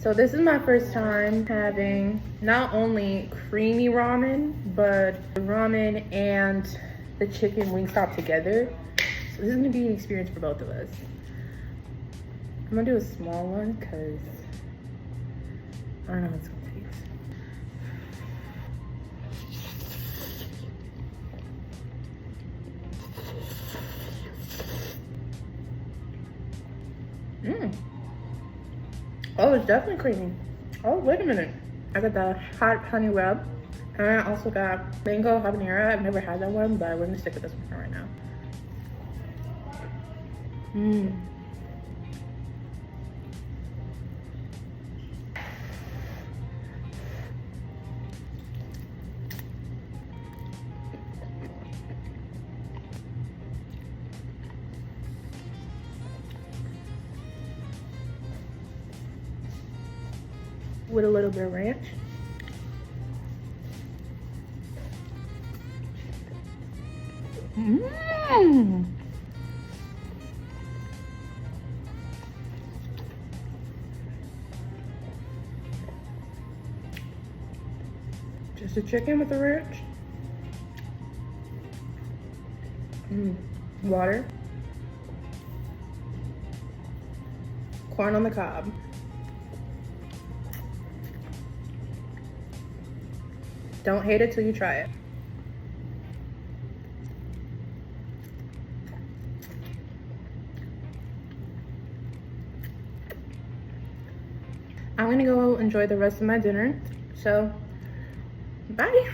So this is my first time having not only creamy ramen, but ramen and the chicken Wingstop together. So this is gonna be an experience for both of us. I'm gonna do a small one because I don't know how it's gonna taste. Oh, it's definitely creamy. Oh, wait a minute. I got the hot honey rub. And I also got mango habanero. I've never had that one, but we're gonna stick with this one for right now. With a little bit of ranch. Just the chicken with the ranch. Water. Corn on the cob. Don't hate it till you try it. I'm gonna go enjoy the rest of my dinner. So, bye.